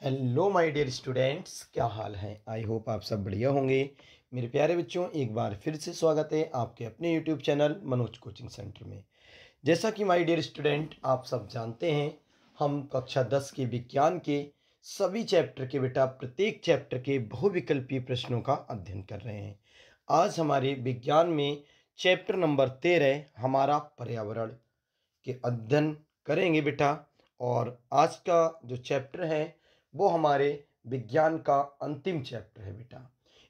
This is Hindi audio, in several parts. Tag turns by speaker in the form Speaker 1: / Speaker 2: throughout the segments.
Speaker 1: हेलो माय डियर स्टूडेंट्स, क्या हाल है। आई होप आप सब बढ़िया होंगे। मेरे प्यारे बच्चों, एक बार फिर से स्वागत है आपके अपने YouTube channel Manoj coaching centre में। जैसा कि माय डियर स्टूडेंट आप सब जानते हैं, हम कक्षा 10 के विज्ञान के सभी चैप्टर के बेटा प्रत्येक चैप्टर के बहुविकल्पीय प्रश्नों का अध्ययन कर रहे हैं। आज हमारे विज्ञान में चैप्टर नंबर 13 हमारा पर्यावरण के अध्ययन करेंगे बेटा। और आज का जो चैप्टर है वो हमारे विज्ञान का अंतिम चैप्टर है बेटा।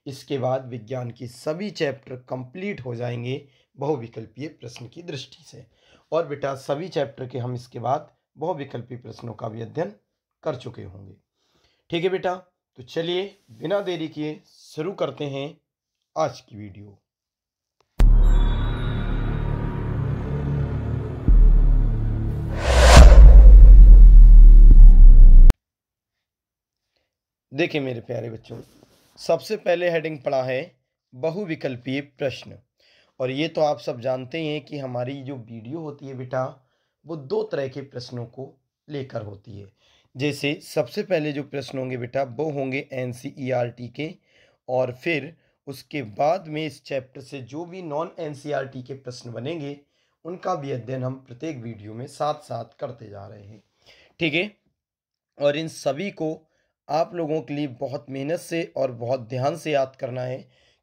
Speaker 1: इसके बाद विज्ञान की सभी चैप्टर कंप्लीट हो जाएंगे बहुविकल्पीय प्रश्न की दृष्टि से। और बेटा सभी चैप्टर के हम इसके बाद बहुविकल्पीय प्रश्नों का भी अध्ययन कर चुके होंगे। ठीक है बेटा, तो चलिए बिना देरी किए शुरू करते हैं आज की वीडियो। देखिए मेरे प्यारे बच्चों, सबसे पहले हेडिंग पड़ा है बहुविकल्पीय प्रश्न। और ये तो आप सब जानते ही हैं कि हमारी जो वीडियो होती है बेटा वो दो तरह के प्रश्नों को लेकर होती है। जैसे सबसे पहले जो प्रश्न होंगे बेटा वो होंगे एनसीईआरटी के, और फिर उसके बाद में इस चैप्टर से जो भी नॉन एनसीईआरटी के प्रश्न बनेंगे उनका भी अध्ययन हम प्रत्येक वीडियो में साथ साथ करते जा रहे हैं। ठीक है, और इन सभी को आप लोगों के लिए बहुत मेहनत से और बहुत ध्यान से याद करना है,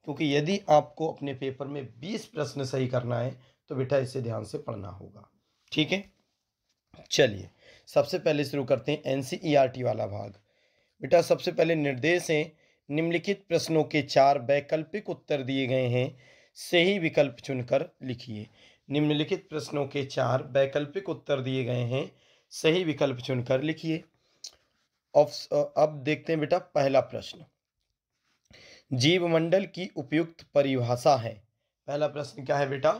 Speaker 1: क्योंकि यदि आपको अपने पेपर में 20 प्रश्न सही करना है तो बेटा इसे ध्यान से पढ़ना होगा। ठीक है, चलिए सबसे पहले शुरू करते हैं एनसीईआरटी वाला भाग। बेटा सबसे पहले निर्देश है, निम्नलिखित प्रश्नों के 4 वैकल्पिक उत्तर दिए गए हैं, सही विकल्प चुनकर लिखिए। निम्नलिखित प्रश्नों के 4 वैकल्पिक उत्तर दिए गए हैं, सही विकल्प चुनकर लिखिए। अब देखते हैं बेटा पहला प्रश्न, जीवमंडल की उपयुक्त परिभाषा है। पहला प्रश्न क्या है बेटा,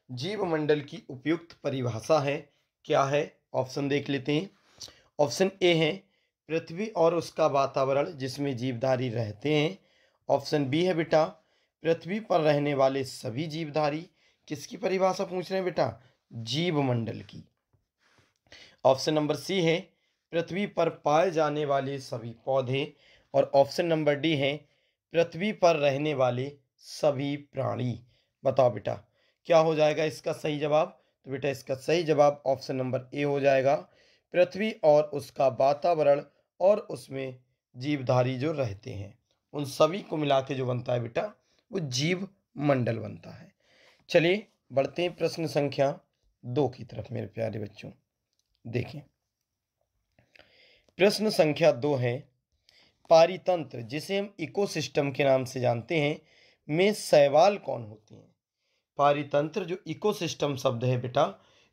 Speaker 1: जीवमंडल की उपयुक्त परिभाषा है, क्या है? ऑप्शन देख लेते हैं। ऑप्शन ए है पृथ्वी और उसका वातावरण जिसमें जीवधारी रहते हैं। ऑप्शन बी है बेटा पृथ्वी पर रहने वाले सभी जीवधारी। किसकी परिभाषा पूछ रहे हैं बेटा? जीवमंडल की। ऑप्शन नंबर सी है पृथ्वी पर पाए जाने वाले सभी पौधे। और ऑप्शन नंबर डी है पृथ्वी पर रहने वाले सभी प्राणी। बताओ बेटा क्या हो जाएगा इसका सही जवाब? तो बेटा इसका सही जवाब ऑप्शन नंबर ए हो जाएगा, पृथ्वी और उसका वातावरण और उसमें जीवधारी जो रहते हैं उन सभी को मिला के जो बनता है बेटा वो जीव मंडल बनता है। चलिए बढ़ते हैं प्रश्न संख्या 2 की तरफ मेरे प्यारे बच्चों। देखें प्रश्न संख्या 2 है, पारितंत्र जिसे हम इकोसिस्टम के नाम से जानते हैं में शैवाल कौन होते हैं? पारितंत्र जो इकोसिस्टम शब्द है बेटा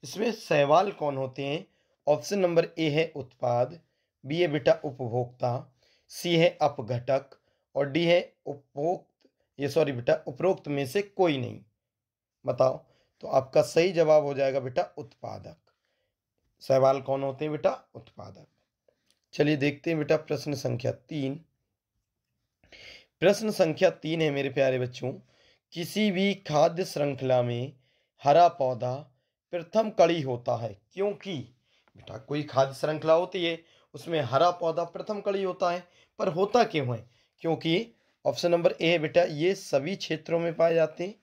Speaker 1: इसमें शैवाल कौन होते हैं? ऑप्शन नंबर ए है उत्पाद, बी है बेटा उपभोक्ता, सी है अपघटक और डी है उपरोक्त में से कोई नहीं। बताओ, तो आपका सही जवाब हो जाएगा बेटा उत्पादक। शैवाल कौन होते हैं बेटा? उत्पादक। चलिए देखते हैं बेटा प्रश्न संख्या 3। प्रश्न संख्या 3 है मेरे प्यारे बच्चों, किसी भी खाद्य श्रृंखला में हरा पौधा प्रथम कड़ी होता है क्योंकि? बेटा कोई खाद्य श्रृंखला होती है उसमें हरा पौधा प्रथम कड़ी होता है, पर होता क्यों है? क्योंकि ऑप्शन नंबर ए है बेटा ये सभी क्षेत्रों में पाए जाते हैं।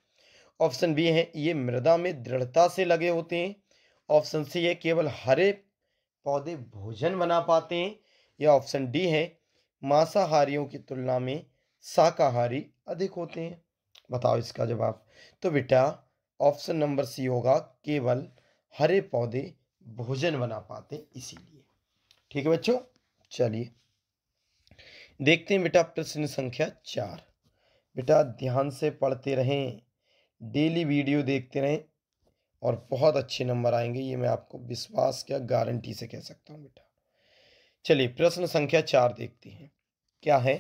Speaker 1: ऑप्शन बी है ये मृदा में दृढ़ता से लगे होते हैं। ऑप्शन सी है केवल हरे पौधे भोजन बना पाते हैं। या ऑप्शन डी है मांसाहारियों की तुलना में शाकाहारी अधिक होते हैं। बताओ इसका जवाब। तो बेटा ऑप्शन नंबर सी होगा, केवल हरे पौधे भोजन बना पाते इसीलिए। ठीक है बच्चों, चलिए देखते हैं बेटा प्रश्न संख्या 4। बेटा ध्यान से पढ़ते रहें, डेली वीडियो देखते रहें और बहुत अच्छे नंबर आएंगे, ये मैं आपको विश्वास क्या गारंटी से कह सकता हूं बेटा। चलिए प्रश्न संख्या 4 देखते हैं, क्या है?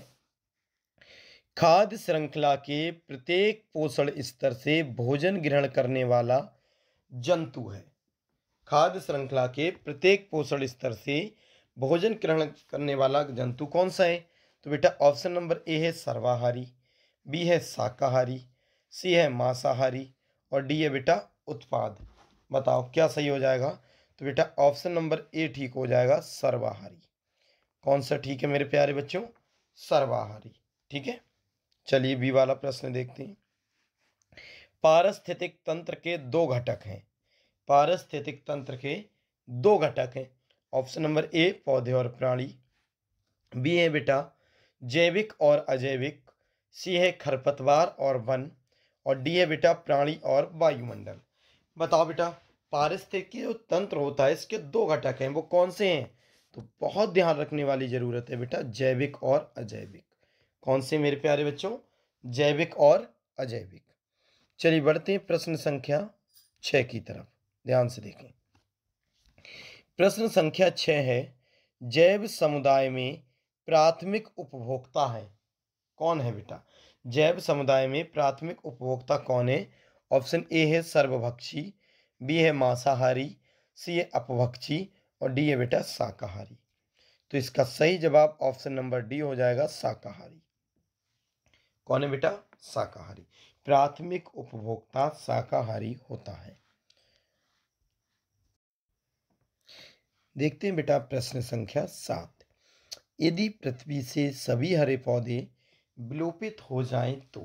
Speaker 1: खाद्य श्रृंखला के प्रत्येक पोषण स्तर से भोजन ग्रहण करने वाला जंतु है। खाद्य श्रृंखला के प्रत्येक पोषण स्तर से भोजन ग्रहण करने वाला जंतु कौन सा है? तो बेटा ऑप्शन नंबर ए है सर्वाहारी, बी है शाकाहारी, सी है मांसाहारी और डी है बेटा उत्पाद। बताओ क्या सही हो जाएगा? तो बेटा ऑप्शन नंबर ए ठीक हो जाएगा, सर्वाहारी। कौन सा ठीक है मेरे प्यारे बच्चों? सर्वाहारी। ठीक है, चलिए बी वाला प्रश्न देखते हैं। पारिस्थितिक तंत्र के दो घटक हैं। पारिस्थितिक तंत्र के दो घटक हैं। ऑप्शन नंबर ए पौधे और प्राणी, बी है बेटा जैविक और अजैविक, सी है खरपतवार और वन, और डी है बेटा प्राणी और वायुमंडल। बताओ बेटा, पारिस्थितिकी जो तंत्र होता है इसके दो घटक हैं, वो कौन से हैं? तो बहुत ध्यान रखने वाली जरूरत है बेटा, जैविक और अजैविक। कौन से मेरे प्यारे बच्चों? जैविक और अजैविक। चलिए बढ़ते हैं प्रश्न संख्या 6 की तरफ, ध्यान से देखें। प्रश्न संख्या 6 है, जैव समुदाय में प्राथमिक उपभोक्ता है। कौन है बेटा? जैव समुदाय में प्राथमिक उपभोक्ता कौन है? ऑप्शन ए है सर्वभक्षी, बी है मांसाहारी, सी है अपभक्षी, और डी है बेटा शाकाहारी। तो इसका सही जवाब ऑप्शन नंबर डी हो जाएगा, शाकाहारी। कौन है बेटा? शाकाहारी। प्राथमिक उपभोक्ता शाकाहारी होता है। देखते हैं बेटा प्रश्न संख्या 7। यदि पृथ्वी से सभी हरे पौधे विलोपित हो जाएं तो?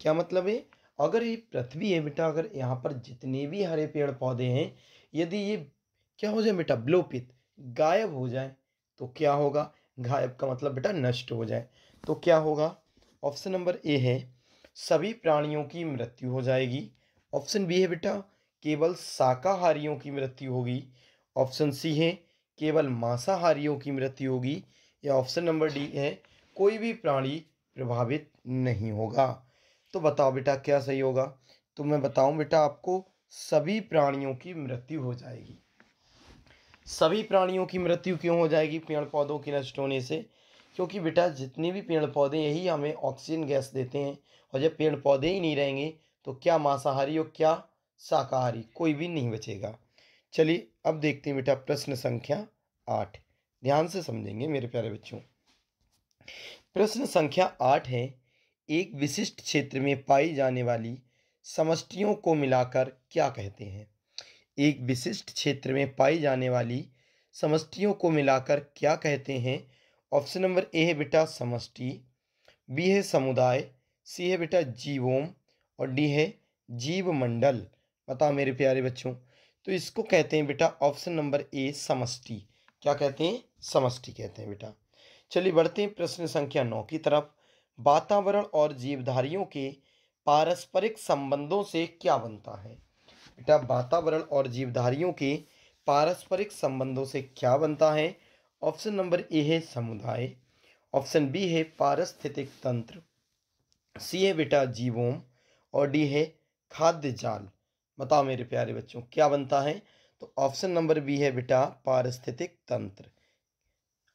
Speaker 1: क्या मतलब है? अगर ये पृथ्वी है बेटा, अगर यहाँ पर जितने भी हरे पेड़ पौधे हैं, यदि ये क्या हो जाए बेटा? विलोपित, गायब हो जाए, तो क्या होगा? गायब का मतलब बेटा नष्ट हो जाए, तो क्या होगा? ऑप्शन नंबर ए है सभी प्राणियों की मृत्यु हो जाएगी। ऑप्शन बी है बेटा केवल शाकाहारियों की मृत्यु होगी। ऑप्शन सी है केवल मांसाहारियों की मृत्यु होगी, या ऑप्शन नंबर डी है कोई भी प्राणी प्रभावित नहीं होगा। तो बताओ बेटा क्या सही होगा? तो मैं बताऊं बेटा आपको, सभी प्राणियों की मृत्यु हो जाएगी। सभी प्राणियों की मृत्यु क्यों हो जाएगी पेड़ पौधों के नष्ट होने से? क्योंकि बेटा जितने भी पेड़ पौधे यही हमें ऑक्सीजन गैस देते हैं, और जब पेड़ पौधे ही नहीं रहेंगे तो क्या मांसाहारी और क्या शाकाहारी, कोई भी नहीं बचेगा। चलिए अब देखते हैं बेटा प्रश्न संख्या 8, ध्यान से समझेंगे मेरे प्यारे बच्चों। प्रश्न संख्या 8 है, एक विशिष्ट क्षेत्र में पाई जाने वाली समष्टियों को मिलाकर क्या कहते हैं? एक विशिष्ट क्षेत्र में पाई जाने वाली समष्टियों को मिलाकर क्या कहते हैं? ऑप्शन नंबर ए है बेटा समष्टि, बी है समुदाय, सी है बेटा जीवोम, और डी है जीव मंडल। बताओ मेरे प्यारे बच्चों, तो इसको कहते हैं बेटा ऑप्शन नंबर ए समष्टि। क्या कहते हैं? समष्टि कहते हैं बेटा। चलिए बढ़ते हैं प्रश्न संख्या 9 की तरफ। वातावरण और जीवधारियों के पारस्परिक संबंधों से क्या बनता है? बेटा वातावरण और जीवधारियों के पारस्परिक संबंधों से क्या बनता है? ऑप्शन नंबर ए है समुदाय, ऑप्शन बी है पारिस्थितिक तंत्र, सी है बेटा जीवोम, और डी है खाद्य जाल। बताओ मेरे प्यारे बच्चों क्या बनता है? तो ऑप्शन नंबर बी है बेटा पारिस्थितिक तंत्र।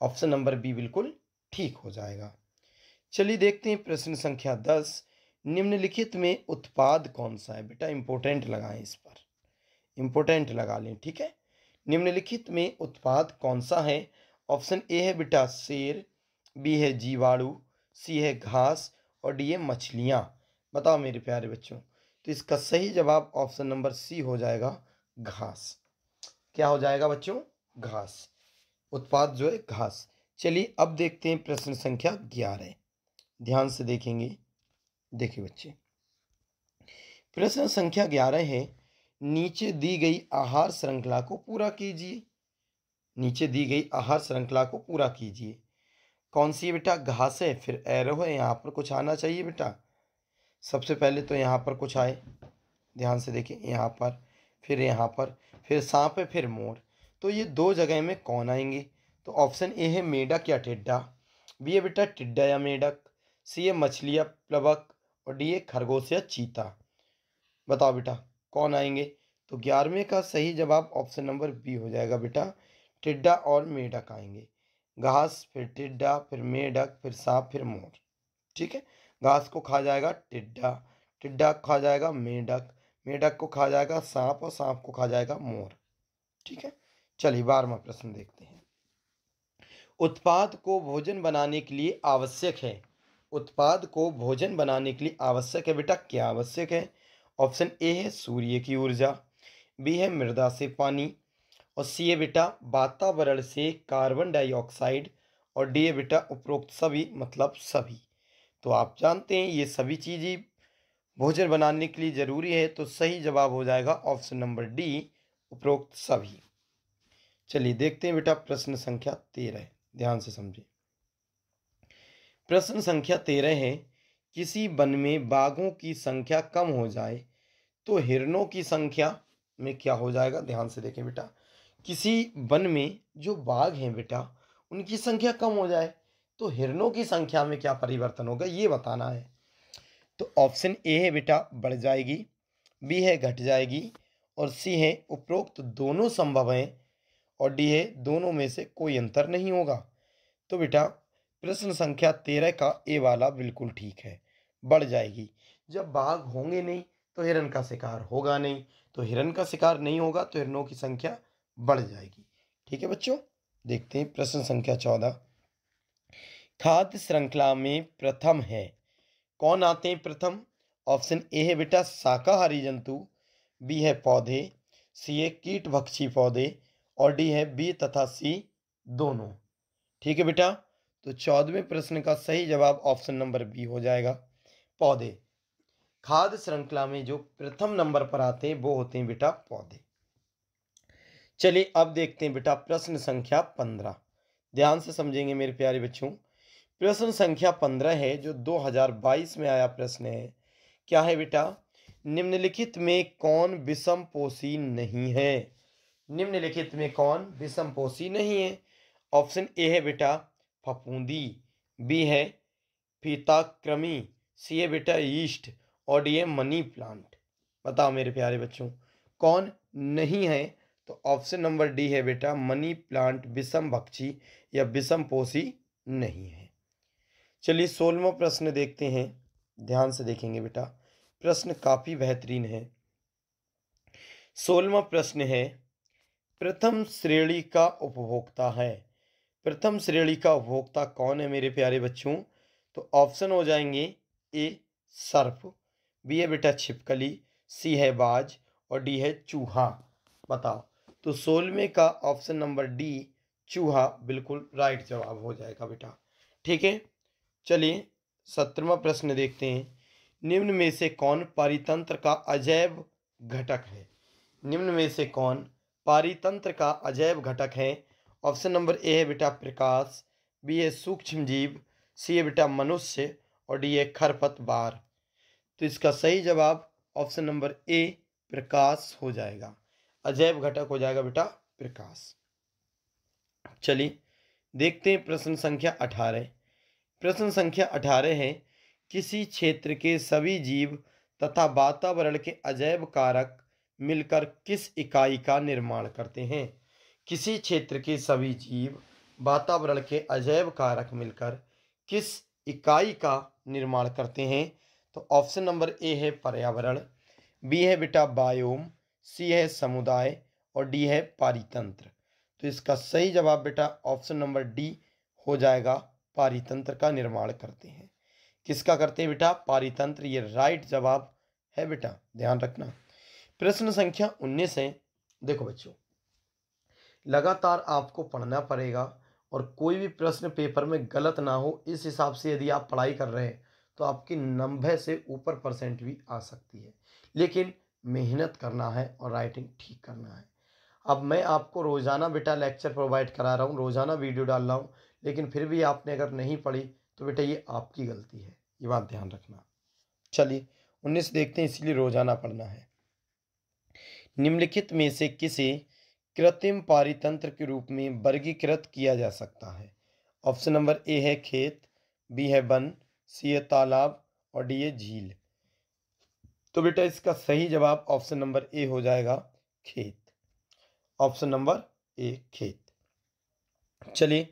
Speaker 1: ऑप्शन नंबर बी बिल्कुल ठीक हो जाएगा। चलिए देखते हैं प्रश्न संख्या 10। निम्नलिखित में उत्पाद कौन सा है? बेटा इंपोर्टेंट लगाएं, इस पर इंपोर्टेंट लगा लें, ठीक है। निम्नलिखित में उत्पाद कौन सा है? ऑप्शन ए है बेटा शेर, बी है जीवाणु, सी है घास, और डी है मछलियाँ। बताओ मेरे प्यारे बच्चों, तो इसका सही जवाब ऑप्शन नंबर सी हो जाएगा, घास। क्या हो जाएगा बच्चों? घास। उत्पाद जो है घास। चलिए अब देखते हैं प्रश्न संख्या 11, ध्यान से देखेंगे। देखिए बच्चे, प्रश्न संख्या 11 है, नीचे दी गई आहार श्रृंखला को पूरा कीजिए। नीचे दी गई आहार श्रृंखला को पूरा कीजिए। कौन सी है बेटा? घास है, फिर एरो है, यहाँ पर कुछ आना चाहिए बेटा। सबसे पहले तो यहाँ पर कुछ आए, ध्यान से देखें, यहाँ पर, फिर सांप है, फिर मोर। तो ये दो जगह में कौन आएंगे? तो ऑप्शन ए है मेढक या टिड्डा, बी है बेटा टिड्डा या मेढक, सी है मछली या प्लवक, और डी है खरगोश या चीता। बताओ बेटा कौन आएंगे? तो 11वें का सही जवाब ऑप्शन नंबर बी हो जाएगा बेटा, टिड्डा और मेढक आएंगे। घास, फिर टिड्डा, फिर मेढक, फिर सांप, फिर मोर। ठीक है, घास को खा जाएगा टिड्डा, टिड्डा खा जाएगा मेढक, मेढक को खा जाएगा सांप, और सांप को खा जाएगा मोर। ठीक है, चलिए 12वां प्रश्न देखते हैं। उत्पाद को भोजन बनाने के लिए आवश्यक है। उत्पाद को भोजन बनाने के लिए आवश्यक है बेटा, क्या आवश्यक है? ऑप्शन ए है सूर्य की ऊर्जा, बी है मृदा से पानी, और सी है बेटा वातावरण से कार्बन डाइऑक्साइड, और डी है बेटा उपरोक्त सभी मतलब सभी। तो आप जानते हैं ये सभी चीज़ें भोजन बनाने के लिए ज़रूरी है, तो सही जवाब हो जाएगा ऑप्शन नंबर डी उपरोक्त सभी। चलिए देखते हैं बेटा प्रश्न संख्या 13, ध्यान से समझिए। प्रश्न संख्या 13 है, किसी वन में बाघों की संख्या कम हो जाए तो हिरणों की संख्या में क्या हो जाएगा? ध्यान से देखें बेटा, किसी वन में जो बाघ हैं बेटा उनकी संख्या कम हो जाए तो हिरणों की संख्या में क्या परिवर्तन होगा ये बताना है। तो ऑप्शन ए है बेटा बढ़ जाएगी, बी है घट जाएगी और सी है उपरोक्त दोनों संभव हैं और डी है दोनों में से कोई अंतर नहीं होगा। तो बेटा प्रश्न संख्या 13 का ए वाला बिल्कुल ठीक है, बढ़ जाएगी। जब बाघ होंगे नहीं तो हिरन का शिकार होगा नहीं, तो हिरन का शिकार नहीं होगा तो हिरनों की संख्या बढ़ जाएगी। ठीक है बच्चों, देखते हैं प्रश्न संख्या 14। खाद्य श्रृंखला में प्रथम है, कौन आते हैं प्रथम? ऑप्शन ए है बेटा शाकाहारी जंतु, बी है पौधे, सी है कीटभक्षी पौधे और डी है बी तथा सी दोनों। ठीक है बेटा, तो 14वें प्रश्न का सही जवाब ऑप्शन नंबर बी हो जाएगा, पौधे। खाद्य श्रृंखला में जो प्रथम नंबर पर आते हैं वो होते हैं बेटा पौधे। चलिए अब देखते हैं बेटा प्रश्न संख्या 15, ध्यान से समझेंगे मेरे प्यारे बच्चों। प्रश्न संख्या 15 है जो 2022 में आया प्रश्न है। क्या है बेटा? निम्नलिखित में कौन विषमपोषी नहीं है? निम्नलिखित में कौन विषमपोषी नहीं है? ऑप्शन ए है बेटा फफूंदी, बी है फीताकृमि, सी है बेटा यीस्ट और डी है मनी प्लांट। बताओ मेरे प्यारे बच्चों कौन नहीं है? तो ऑप्शन नंबर डी है बेटा मनी प्लांट विषम भक्षी या विषम पोषी नहीं है। चलिए 16वां प्रश्न देखते हैं, ध्यान से देखेंगे बेटा, प्रश्न काफी बेहतरीन है। 16वां प्रश्न है, प्रथम श्रेणी का उपभोक्ता है। प्रथम श्रेणी का उपभोक्ता कौन है मेरे प्यारे बच्चों? तो ऑप्शन हो जाएंगे ए सर्प, बी है बेटा छिपकली, सी है बाज और डी है चूहा। बताओ, तो 16वें का ऑप्शन नंबर डी चूहा बिल्कुल राइट जवाब हो जाएगा बेटा। ठीक है, चलिए 17वां प्रश्न देखते हैं। निम्न में से कौन पारितंत्र का अजैव घटक है? निम्न में से कौन पारितंत्र का अजैव घटक है? ऑप्शन नंबर ए है बेटा प्रकाश, बी है सूक्ष्म जीव, सी है बेटा मनुष्य और डी है खरपतवार। तो इसका सही जवाब ऑप्शन नंबर ए प्रकाश हो जाएगा, अजैव घटक हो जाएगा बेटा प्रकाश। चलिए देखते हैं प्रश्न संख्या 18। प्रश्न संख्या 18 है, किसी क्षेत्र के सभी जीव तथा वातावरण के अजैव कारक मिलकर किस इकाई का निर्माण करते हैं? किसी क्षेत्र के सभी जीव वातावरण के अजैव कारक मिलकर किस इकाई का निर्माण करते हैं? तो ऑप्शन नंबर ए है पर्यावरण, बी है बेटा बायोम, सी है समुदाय और डी है पारितंत्र। तो इसका सही जवाब बेटा ऑप्शन नंबर डी हो जाएगा, पारितंत्र का निर्माण करते हैं। किसका करते हैं बेटा? पारितंत्र, ये राइट जवाब है बेटा, ध्यान रखना। प्रश्न संख्या 19 है। देखो बच्चों, लगातार आपको पढ़ना पड़ेगा और कोई भी प्रश्न पेपर में गलत ना हो, इस हिसाब से यदि आप पढ़ाई कर रहे हैं तो आपकी 90 से ऊपर परसेंट भी आ सकती है, लेकिन मेहनत करना है और राइटिंग ठीक करना है। अब मैं आपको रोज़ाना बेटा लेक्चर प्रोवाइड करा रहा हूँ, रोज़ाना वीडियो डाल रहा हूँ, लेकिन फिर भी आपने अगर नहीं पढ़ी तो बेटा ये आपकी गलती है, ये बात ध्यान रखना। चलिए 19 देखते हैं, इसलिए रोज़ाना पढ़ना है। निम्नलिखित में से किसे कृत्रिम पारितंत्र के रूप में वर्गीकृत किया जा सकता है? ऑप्शन नंबर ए है खेत, बी है वन, सी है तालाब और डी है झील। तो बेटा इसका सही जवाब ऑप्शन नंबर ए हो जाएगा खेत, ऑप्शन नंबर ए खेत। चलिए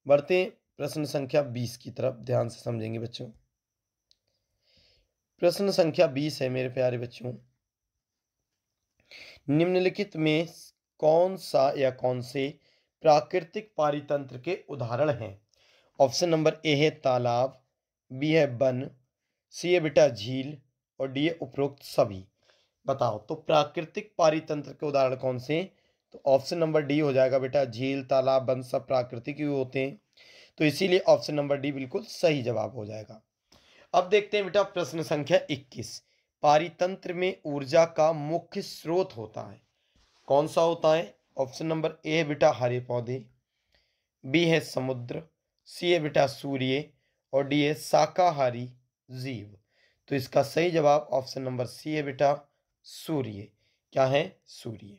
Speaker 1: बढ़ते प्रश्न संख्या 20 की तरफ, ध्यान से समझेंगे बच्चों। प्रश्न संख्या 20 है मेरे प्यारे बच्चों, निम्नलिखित में कौन सा या कौन से प्राकृतिक पारितंत्र के उदाहरण हैं? ऑप्शन नंबर ए है तालाब, बी है वन, सी है बेटा झील और डी है उपरोक्त सभी। बताओ, तो प्राकृतिक पारितंत्र के उदाहरण कौन से? तो ऑप्शन नंबर डी हो जाएगा बेटा झील, तालाब, वन सब प्राकृतिक ही होते हैं। तो इसीलिए ऑप्शन नंबर डी बिल्कुल सही जवाब हो जाएगा। अब देखते हैं बेटा प्रश्न संख्या 21। पारितंत्र में ऊर्जा का मुख्य स्रोत होता है, कौन सा होता है? ऑप्शन नंबर ए है बेटा हरे पौधे, बी है समुद्र, सी है बेटा सूर्य और डी है शाकाहारी जीव। तो इसका सही जवाब ऑप्शन नंबर सी है बेटा सूर्य। क्या है? सूर्य।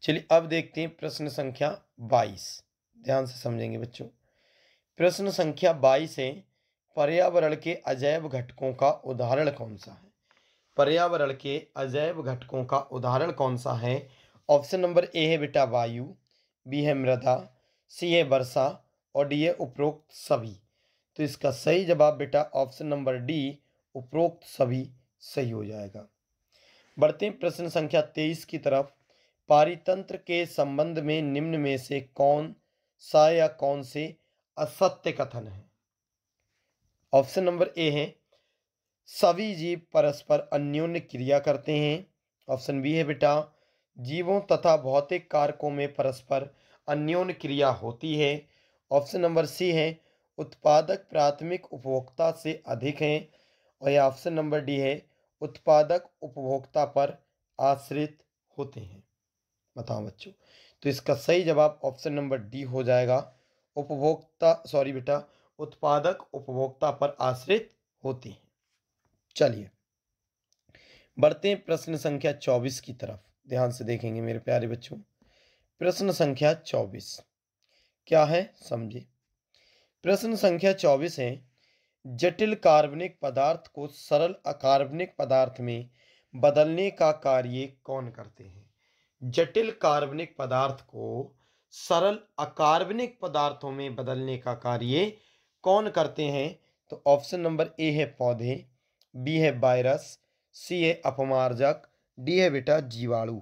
Speaker 1: चलिए अब देखते हैं प्रश्न संख्या 22। ध्यान से समझेंगे बच्चों। प्रश्न संख्या 22 है, पर्यावरण के अजैव घटकों का उदाहरण कौन सा है? पर्यावरण के अजैव घटकों का उदाहरण कौन सा है? ऑप्शन नंबर ए है बेटा वायु, बी है मृदा, सी है वर्षा और डी है उपरोक्त सभी। तो इसका सही जवाब बेटा ऑप्शन नंबर डी उपरोक्त सभी सही हो जाएगा। बढ़ते हैं प्रश्न संख्या 23 की तरफ। पारितंत्र के संबंध में निम्न में से कौन सा या कौन से असत्य कथन है? ऑप्शन नंबर ए है सभी जीव परस्पर अन्योन्य क्रिया करते हैं। ऑप्शन बी है बेटा जीवों तथा भौतिक कारकों में परस्पर अन्योन्य क्रिया होती है। ऑप्शन नंबर सी है उत्पादक प्राथमिक उपभोक्ता से अधिक हैं। और यह ऑप्शन नंबर डी है उत्पादक उपभोक्ता पर आश्रित होते हैं। बताओ बच्चों। तो इसका सही जवाब ऑप्शन नंबर डी हो जाएगा, उत्पादक उपभोक्ता पर आश्रित होते हैं। चलिए बढ़ते हैं प्रश्न संख्या 24 की तरफ। ध्यान से देखेंगे मेरे प्यारे बच्चों। प्रश्न संख्या 24 क्या है समझे। प्रश्न संख्या 24 है, जटिल कार्बनिक पदार्थ को सरल अकार्बनिक पदार्थ में बदलने का कार्य कौन करते हैं? जटिल कार्बनिक पदार्थ को सरल अकार्बनिक पदार्थों में बदलने का कार्य कौन करते हैं? तो ऑप्शन नंबर ए है पौधे, बी है वायरस, सी है अपमार्जक, डी है बेटा जीवाणु।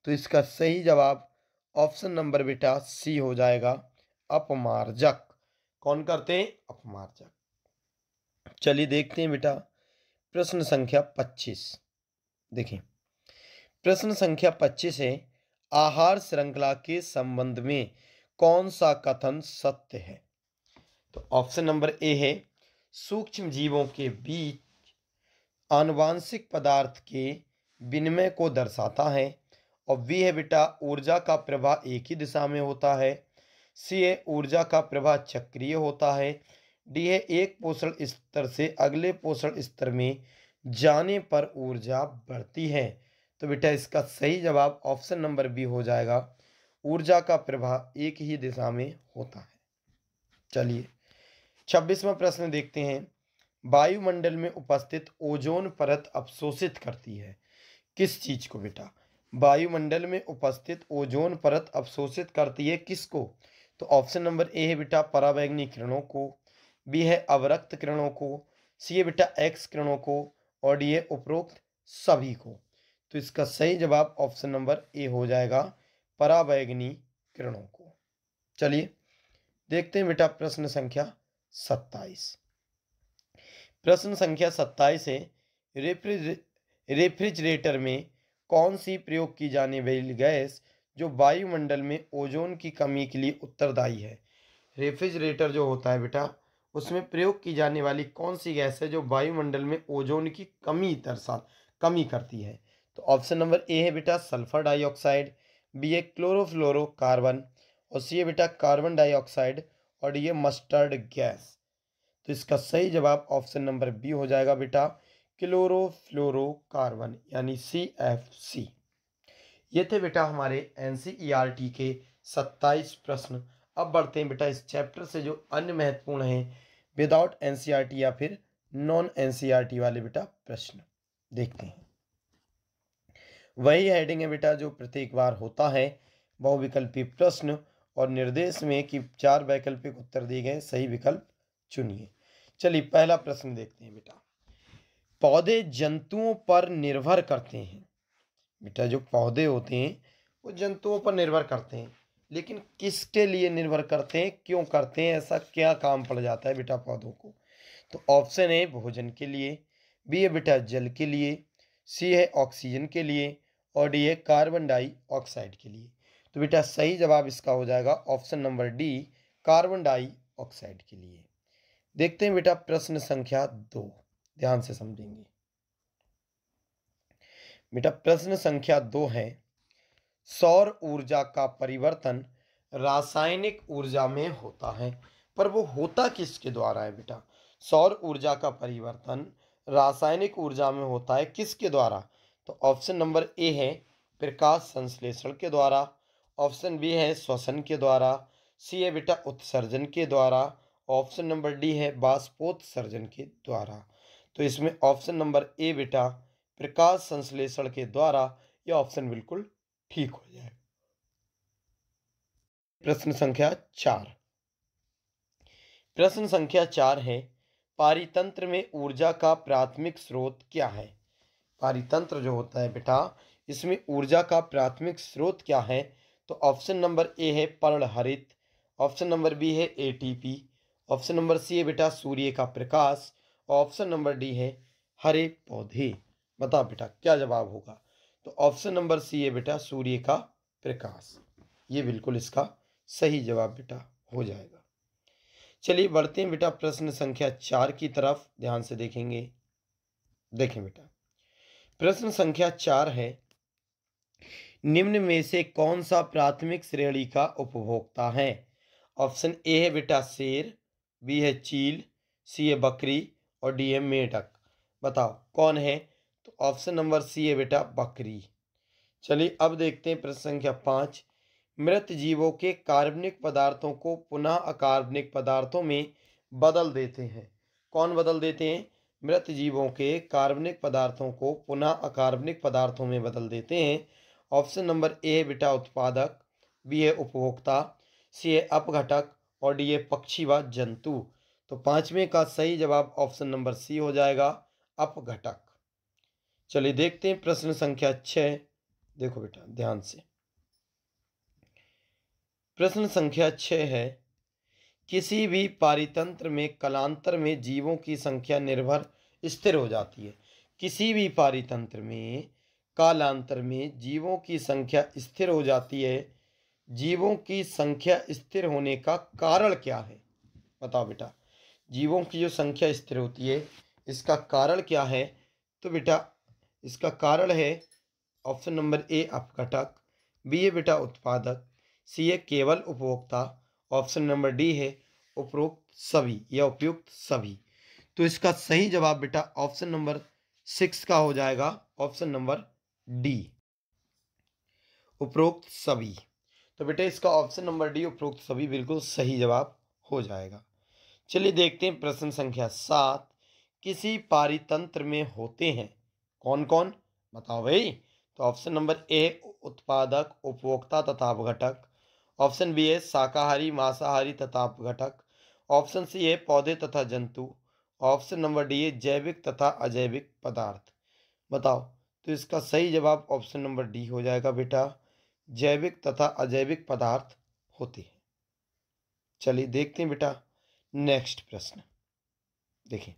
Speaker 1: तो इसका सही जवाब ऑप्शन नंबर बेटा सी हो जाएगा, अपमार्जक। कौन करते हैं? अपमार्जक। चलिए देखते हैं बेटा प्रश्न संख्या 25। देखें प्रश्न संख्या 25 है, आहार श्रृंखला के संबंध में कौन सा कथन सत्य है? तो ऑप्शन नंबर ए है सूक्ष्म जीवों के बीच आनुवांशिक पदार्थ के विनिमय को दर्शाता है। और बी है बेटा ऊर्जा का प्रवाह एक ही दिशा में होता है। सी है ऊर्जा का प्रवाह चक्रीय होता है। डी है एक पोषण स्तर से अगले पोषण स्तर में जाने पर ऊर्जा बढ़ती है। तो बेटा इसका सही जवाब ऑप्शन नंबर बी हो जाएगा, ऊर्जा का प्रवाह एक ही दिशा में होता है। चलिए 26वां प्रश्न देखते हैं, वायुमंडल में उपस्थित ओजोन परत अवशोषित करती है किस चीज को? बेटा वायुमंडल में उपस्थित ओजोन परत अवशोषित करती है किसको? तो ऑप्शन नंबर ए है बेटा पराबैंगनी किरणों को, बी है अवरक्त किरणों को, सी है बेटा एक्स किरणों को और डी है उपरोक्त सभी को। तो इसका सही जवाब ऑप्शन नंबर ए हो जाएगा, पराबैंगनी किरणों को। चलिए देखते हैं बेटा प्रश्न संख्या 27। प्रश्न संख्या 27 है, रेफ्रिजरेटर में कौन सी प्रयोग की जाने वाली गैस जो वायुमंडल में ओजोन की कमी के लिए उत्तरदायी है? रेफ्रिजरेटर जो होता है बेटा उसमें प्रयोग की जाने वाली कौन सी गैस है जो वायुमंडल में ओजोन की कमी करती है? तो ऑप्शन नंबर ए है बेटा सल्फर डाइऑक्साइड, बी है क्लोरोफ्लोरोकार्बन और सी है बेटा कार्बन डाइऑक्साइड और डी है मस्टर्ड गैस। तो इसका सही जवाब ऑप्शन नंबर बी हो जाएगा बेटा क्लोरोफ्लोरोकार्बन यानी CFC। ये थे बेटा हमारे NCERT के 27 प्रश्न। अब बढ़ते हैं बेटा इस चैप्टर से जो अन्य महत्वपूर्ण हैं विदाउट NCERT या फिर नॉन NCERT वाले बेटा प्रश्न देखते हैं। वही हेडिंग है बेटा जो प्रत्येक बार होता है, बहुविकल्पी प्रश्न और निर्देश में कि 4 वैकल्पिक उत्तर दिए गए, सही विकल्प चुनिए। चलिए पहला प्रश्न देखते हैं बेटा, पौधे जंतुओं पर निर्भर करते हैं। बेटा जो पौधे होते हैं वो जंतुओं पर निर्भर करते हैं, लेकिन किसके लिए निर्भर करते हैं, क्यों करते हैं, ऐसा क्या काम पड़ जाता है बेटा पौधों को? तो ऑप्शन ए भोजन के लिए, बी है बेटा जल के लिए, सी है ऑक्सीजन के लिए और डी है कार्बन डाइऑक्साइड के लिए। तो बेटा सही जवाब इसका हो जाएगा option number D carbon dioxide के लिए। देखते हैं बेटा प्रश्न संख्या 2, ध्यान से समझेंगे बेटा। प्रश्न संख्या 2 है, सौर ऊर्जा का परिवर्तन रासायनिक ऊर्जा में होता है, पर वो होता किसके द्वारा है बेटा? सौर ऊर्जा का परिवर्तन रासायनिक ऊर्जा में होता है किसके द्वारा? तो ऑप्शन नंबर ए है प्रकाश संश्लेषण के द्वारा, ऑप्शन बी है श्वसन के द्वारा, सी है बेटा उत्सर्जन के द्वारा, ऑप्शन नंबर डी है बाष्पोत्सर्जन के द्वारा। तो इसमें ऑप्शन नंबर ए बेटा प्रकाश संश्लेषण के द्वारा, यह ऑप्शन बिल्कुल ठीक हो जाएगा। प्रश्न संख्या 4, प्रश्न संख्या 4 है, पारितंत्र में ऊर्जा का प्राथमिक स्रोत क्या है? पारितंत्र जो होता है बेटा, इसमें ऊर्जा का प्राथमिक स्रोत क्या है? तो ऑप्शन नंबर ए है पर्णहरित, ऑप्शन नंबर बी है एटीपी, ऑप्शन नंबर सी है बेटा सूर्य का प्रकाश, ऑप्शन नंबर डी है हरे पौधे। बताओ बेटा क्या जवाब होगा? तो ऑप्शन नंबर सी है बेटा सूर्य का प्रकाश, ये बिल्कुल इसका सही जवाब बेटा हो जाएगा। चलिए बढ़ते हैं बेटा प्रश्न संख्या 4 की तरफ, ध्यान से देखेंगे। देखें बेटा प्रश्न संख्या 4 है, निम्न में से कौन सा प्राथमिक श्रेणी का उपभोक्ता है? ऑप्शन ए है बेटा शेर, बी है चील, सी है बकरी और डी है मेढक। बताओ कौन है? तो ऑप्शन नंबर सी है बेटा बकरी। चलिए अब देखते हैं प्रश्न संख्या 5, मृत जीवों के कार्बनिक पदार्थों को पुनः अकार्बनिक पदार्थों में बदल देते हैं। कौन बदल देते हैं? मृत जीवों के कार्बनिक पदार्थों को पुनः अकार्बनिक पदार्थों में बदल देते हैं। ऑप्शन नंबर ए है बेटा उत्पादक, बी है उपभोक्ता, सी है अपघटक और डी है पक्षी व जंतु। तो पांचवें का सही जवाब ऑप्शन नंबर सी हो जाएगा, अपघटक। चलिए देखते हैं प्रश्न संख्या 6, देखो बेटा ध्यान से। प्रश्न संख्या 6 है, किसी भी पारितंत्र में कालांतर में जीवों की संख्या निर्भर स्थिर हो जाती है। किसी भी पारितंत्र में कालांतर में जीवों की संख्या स्थिर हो जाती है। जीवों की संख्या स्थिर होने का कारण क्या है? बताओ बेटा, जीवों की जो संख्या स्थिर होती है इसका कारण क्या है? तो बेटा इसका कारण है ऑप्शन नंबर ए अपघटक, बी है बेटा उत्पादक, सी है केवल उपभोक्ता, ऑप्शन नंबर डी है उपरोक्त सभी या उपयुक्त सभी। तो इसका सही जवाब बेटा ऑप्शन नंबर 6 का हो जाएगा, ऑप्शन नंबर डी उपरोक्त सभी। तो बेटा इसका ऑप्शन नंबर डी उपरोक्त सभी बिल्कुल सही जवाब हो जाएगा। चलिए देखते हैं प्रश्न संख्या 7, किसी पारितंत्र में होते हैं कौन कौन? बताओ भाई। तो ऑप्शन नंबर ए उत्पादक, उपभोक्ता तथा अपघटक, ऑप्शन बी है शाकाहारी मांसाहारी तथा अपघटक, ऑप्शन सी है पौधे तथा जंतु, ऑप्शन नंबर डी है जैविक तथा अजैविक पदार्थ। बताओ तो इसका सही जवाब ऑप्शन नंबर डी हो जाएगा बेटा, जैविक तथा अजैविक पदार्थ होते हैं। चलिए देखते हैं बेटा नेक्स्ट प्रश्न। देखिए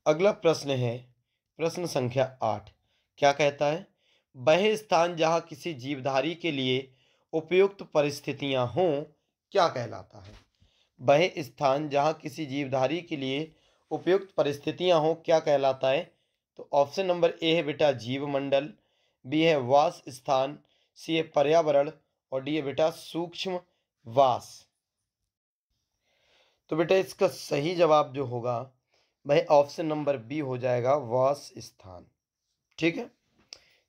Speaker 1: अगला प्रश्न है प्रश्न संख्या 8, क्या कहता है? वह स्थान जहाँ किसी जीवधारी के लिए उपयुक्त परिस्थितियां हों क्या कहलाता है? वह स्थान जहाँ किसी जीवधारी के लिए उपयुक्त परिस्थितियां हों क्या कहलाता है? तो ऑप्शन नंबर ए है बेटा जीवमंडल, बी है वास स्थान, सी है पर्यावरण और डी है बेटा सूक्ष्म वास। तो बेटा इसका सही जवाब जो होगा वह ऑप्शन नंबर बी हो जाएगा, वास स्थान। ठीक है।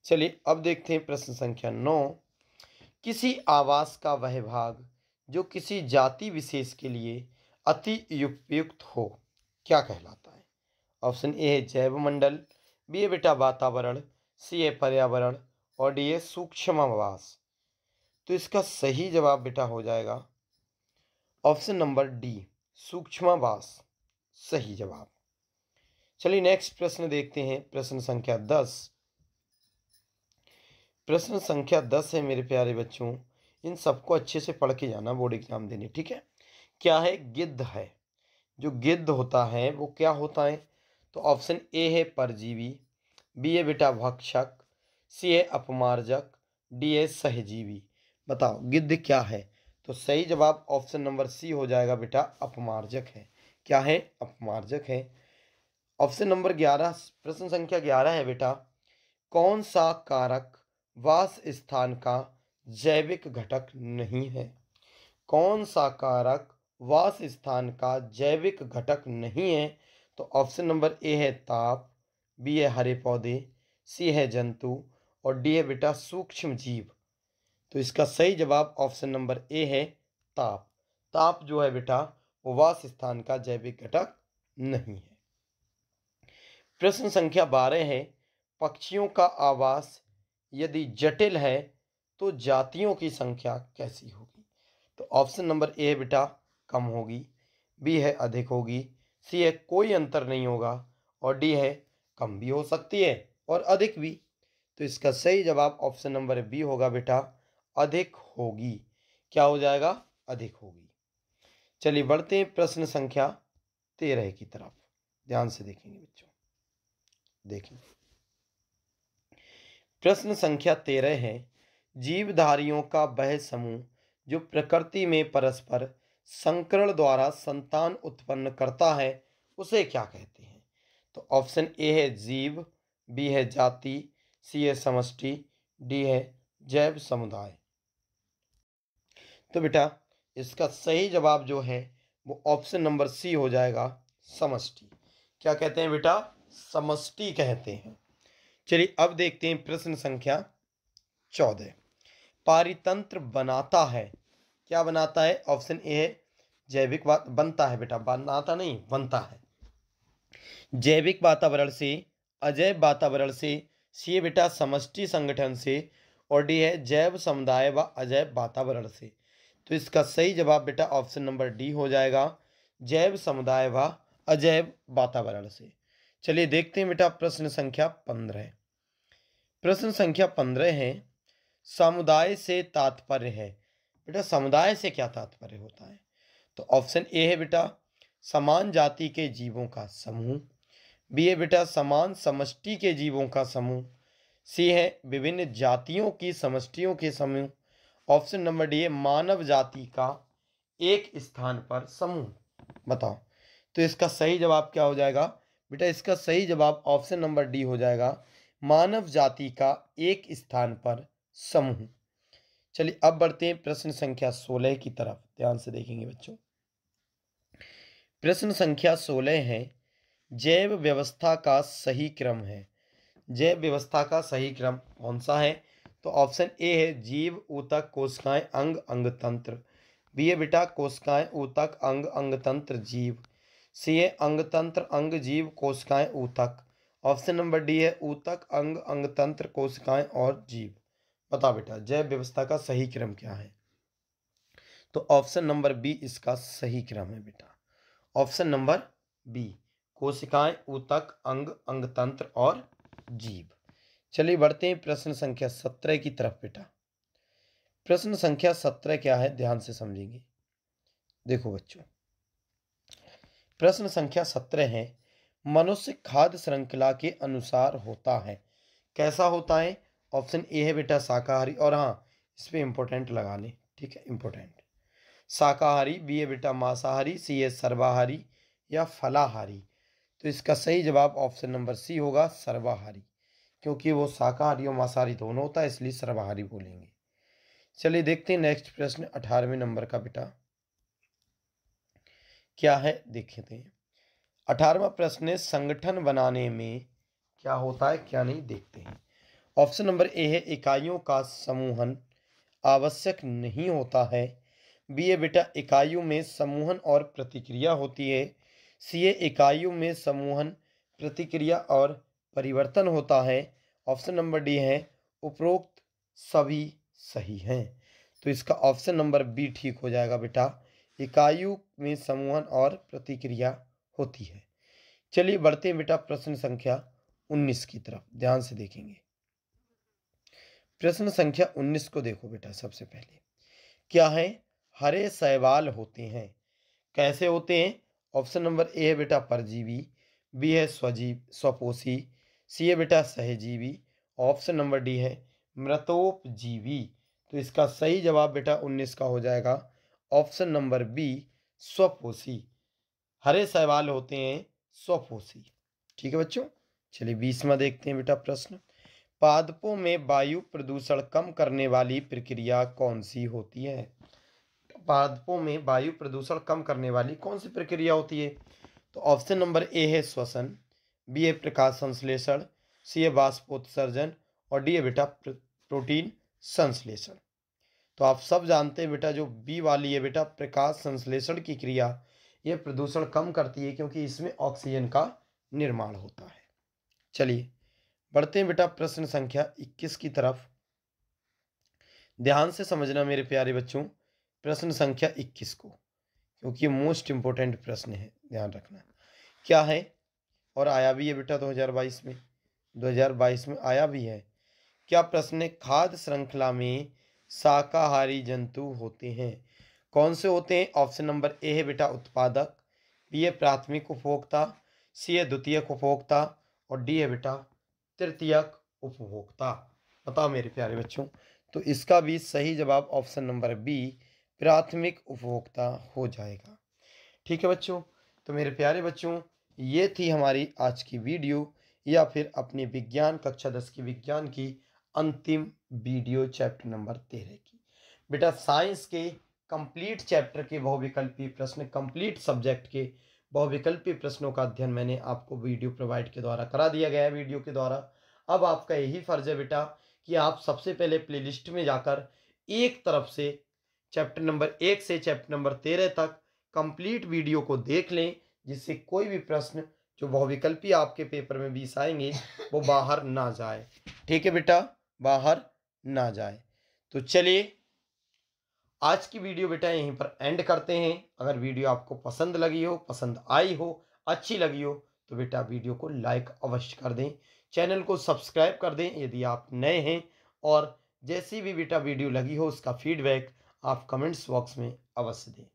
Speaker 1: चलिए अब देखते हैं प्रश्न संख्या 9, किसी आवास का वह भाग जो किसी जाति विशेष के लिए अति उपयुक्त हो क्या कहलाता है? ऑप्शन ए है जैवमंडल, बी है बेटा वातावरण, सी है पर्यावरण और डी है सूक्ष्मावास। तो इसका सही जवाब बेटा हो जाएगा ऑप्शन नंबर डी, सूक्ष्मावास, सही जवाब। चलिए नेक्स्ट प्रश्न देखते हैं, प्रश्न संख्या 10। प्रश्न संख्या 10 है मेरे प्यारे बच्चों, इन सबको अच्छे से पढ़ के जाना बोर्ड एग्जाम देने, ठीक है। क्या है? गिद्ध है। जो गिद्ध होता है वो क्या होता है? तो ऑप्शन ए है परजीवी, बी है बेटा भक्षक, सी है अपमार्जक, डी है सहजीवी। बताओ गिद्ध क्या है? तो सही जवाब ऑप्शन नंबर सी हो जाएगा बेटा, अपमार्जक है। क्या है? अपमार्जक है। ऑप्शन नंबर 11, प्रश्न संख्या 11 है बेटा, कौन सा कारक वास स्थान का जैविक घटक नहीं है? कौन सा कारक वास स्थान का जैविक घटक नहीं है? तो ऑप्शन नंबर ए है ताप, बी है हरे पौधे, सी है जंतु और डी है बेटा सूक्ष्म जीव। तो इसका सही जवाब ऑप्शन नंबर ए है ताप। ताप जो है बेटा वो वास स्थान का जैविक घटक नहीं है। प्रश्न संख्या 12 है, पक्षियों का आवास यदि जटिल है तो जातियों की संख्या कैसी होगी? तो ऑप्शन नंबर ए है बेटा कम होगी, बी है अधिक होगी, सी है कोई अंतर नहीं होगा और डी है कम भी हो सकती है और अधिक भी। तो इसका सही जवाब ऑप्शन नंबर बी होगा बेटा, अधिक होगी। क्या हो जाएगा? अधिक होगी। चलिए बढ़ते हैं प्रश्न संख्या 13 की तरफ। ध्यान से देखेंगे बच्चों, देखें प्रश्न संख्या 13 है, जीवधारियों का वह समूह जो प्रकृति में परस्पर संकरण द्वारा संतान उत्पन्न करता है उसे क्या कहते हैं? तो ऑप्शन ए है जीव, बी है जाति, सी है समष्टि, डी है जैव समुदाय। तो बेटा इसका सही जवाब जो है वो ऑप्शन नंबर सी हो जाएगा, समष्टि। क्या कहते हैं बेटा? समष्टि कहते हैं। चलिए अब देखते हैं प्रश्न संख्या 14, पारितंत्र बनाता है। क्या बनाता है? ऑप्शन ए है जैविक बनता है बेटा, बनाता नहीं बनता है। जैविक वातावरण से, अजैव वातावरण से, सी है बेटा समष्टि संगठन से और डी है जैव समुदाय व अजैव वातावरण से। तो इसका सही जवाब बेटा ऑप्शन नंबर डी हो जाएगा, जैव समुदाय व अजैव वातावरण से। चलिए देखते हैं बेटा प्रश्न संख्या 15। प्रश्न संख्या 15 है, समुदाय से तात्पर्य है। बेटा समुदाय से क्या तात्पर्य होता है? तो ऑप्शन ए है बेटा समान जाति के जीवों का समूह, बी है बेटा समान समष्टि के जीवों का समूह, सी है विभिन्न जातियों की समष्टियों के समूह, ऑप्शन नंबर डी है मानव जाति का एक स्थान पर समूह। बताओ तो इसका सही जवाब क्या हो जाएगा? बेटा इसका सही जवाब ऑप्शन नंबर डी हो जाएगा, मानव जाति का एक स्थान पर समूह। चलिए अब बढ़ते हैं प्रश्न संख्या 16 की तरफ। ध्यान से देखेंगे बच्चों, प्रश्न संख्या 16 है, जैव व्यवस्था का सही क्रम है। जैव व्यवस्था का सही क्रम कौन सा है? तो ऑप्शन ए है जीव, ऊतक, कोशिकाएं, अंग, अंग तंत्र, बी है बेटा कोशिकाएं, ऊतक, अंग, अंग तंत्र, जीव, सी है अंग तंत्र, अंग, जीव, कोशिकाएं, ऊतक, ऑप्शन नंबर डी है ऊतक, अंग, अंग तंत्र, कोशिकाएं और जीव। बता बेटा जैव व्यवस्था का सही क्रम क्या है? तो ऑप्शन नंबर बी इसका सही क्रम है बेटा, ऑप्शन नंबर बी, कोशिकाएं, ऊतक, अंग, अंग तंत्र और जीव। चलिए बढ़ते हैं प्रश्न संख्या 17 की तरफ बेटा। प्रश्न संख्या 17 क्या है? ध्यान से समझेंगे। देखो बच्चों, प्रश्न संख्या 17 है, मनुष्य खाद्य श्रृंखला के अनुसार होता है। कैसा होता है? ऑप्शन ए है बेटा शाकाहारी, और हाँ इस पर इंपॉर्टेंट लगा लें, ठीक है इंपॉर्टेंट, शाकाहारी, बी है बेटा मांसाहारी, सी है सर्वाहारी या फलाहारी। तो इसका सही जवाब ऑप्शन नंबर सी होगा, सर्वाहारी, क्योंकि वो शाकाहारी और मांसाहारी दोनों होता है इसलिए सर्वाहारी बोलेंगे। चलिए देखते हैं नेक्स्ट प्रश्न 18वें नंबर का बेटा क्या है, देखते हैं। 18वां प्रश्न है, संगठन बनाने में क्या होता है क्या नहीं, देखते हैं। ऑप्शन नंबर ए है इकाइयों का समूहन आवश्यक नहीं होता है, बी है बेटा इकाइयों में समूहन और प्रतिक्रिया होती है, सी है इकाइयों में समूहन, प्रतिक्रिया और परिवर्तन होता है, ऑप्शन नंबर डी है उपरोक्त सभी सही हैं। तो इसका ऑप्शन नंबर बी ठीक हो जाएगा बेटा, इकाइयों में समूहन और प्रतिक्रिया होती है। चलिए बढ़ते हैं बेटा प्रश्न संख्या 19 की तरफ। ध्यान से देखेंगे, प्रश्न संख्या 19 को देखो बेटा। सबसे पहले क्या है? हरे शैवाल होते हैं। कैसे होते हैं? ऑप्शन नंबर ए है बेटा परजीवी, बी है स्वजीव स्वपोषी, सी है बेटा सहजीवी, ऑप्शन नंबर डी है मृतोपजीवी। तो इसका सही जवाब बेटा 19 का हो जाएगा ऑप्शन नंबर बी स्वपोषी। हरे शैवाल होते हैं स्वपोषी। ठीक है बच्चों, चलिए 20वां देखते हैं बेटा प्रश्न। पादपों में वायु प्रदूषण कम करने वाली प्रक्रिया कौन सी होती है? पादपों में वायु प्रदूषण कम करने वाली कौन सी प्रक्रिया होती है? तो ऑप्शन नंबर ए है श्वसन, बी है प्रकाश संश्लेषण, सी है वाष्पोत्सर्जन और डी है बेटा प्रोटीन संश्लेषण। तो आप सब जानते हैं बेटा जो बी वाली है बेटा प्रकाश संश्लेषण की क्रिया, यह प्रदूषण कम करती है क्योंकि इसमें ऑक्सीजन का निर्माण होता है। चलिए बढ़ते हैं बेटा प्रश्न संख्या 21 की तरफ। ध्यान से समझना मेरे प्यारे बच्चों प्रश्न संख्या 21 को, क्योंकि ये मोस्ट इंपोर्टेंट प्रश्न है, ध्यान रखना। क्या है और आया भी है बेटा 2022 में आया भी है। क्या प्रश्न है? खाद्य श्रृंखला में शाकाहारी जंतु होते हैं, कौन से होते हैं? ऑप्शन नंबर ए है बेटा उत्पादक, बी है प्राथमिक उपभोक्ता, सी है द्वितीयक उपभोक्ता और डी है बेटा तृतीयक उपभोक्ता। बताओ मेरे प्यारे बच्चों, तो इसका भी सही जवाब ऑप्शन नंबर बी प्राथमिक उपभोक्ता हो जाएगा। ठीक है बच्चों, तो मेरे प्यारे बच्चों ये थी हमारी आज की वीडियो, या फिर अपनी विज्ञान कक्षा 10 की विज्ञान की अंतिम वीडियो चैप्टर नंबर 13 की। बेटा साइंस के कंप्लीट चैप्टर के बहुविकल्पी प्रश्न, कंप्लीट सब्जेक्ट के बहुविकल्पी प्रश्नों का अध्ययन मैंने आपको वीडियो प्रोवाइड के द्वारा करा दिया गया है, वीडियो के द्वारा। अब आपका यही फर्ज है बेटा कि आप सबसे पहले प्लेलिस्ट में जाकर एक तरफ से चैप्टर नंबर 1 से चैप्टर नंबर 13 तक कंप्लीट वीडियो को देख लें, जिससे कोई भी प्रश्न जो बहुविकल्पी आपके पेपर में 20 आएंगे वो बाहर ना जाए। ठीक है बेटा, बाहर ना जाए। तो चलिए आज की वीडियो बेटा यहीं पर एंड करते हैं। अगर वीडियो आपको पसंद लगी हो, पसंद आई हो, अच्छी लगी हो तो बेटा वीडियो को लाइक अवश्य कर दें, चैनल को सब्सक्राइब कर दें यदि आप नए हैं, और जैसी भी बेटा वीडियो लगी हो उसका फीडबैक आप कमेंट्स बॉक्स में अवश्य दें।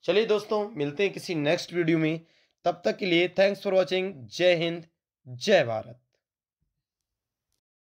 Speaker 1: चलिए दोस्तों मिलते हैं किसी नेक्स्ट वीडियो में, तब तक के लिए थैंक्स फॉर वॉचिंग। जय हिंद, जय भारत।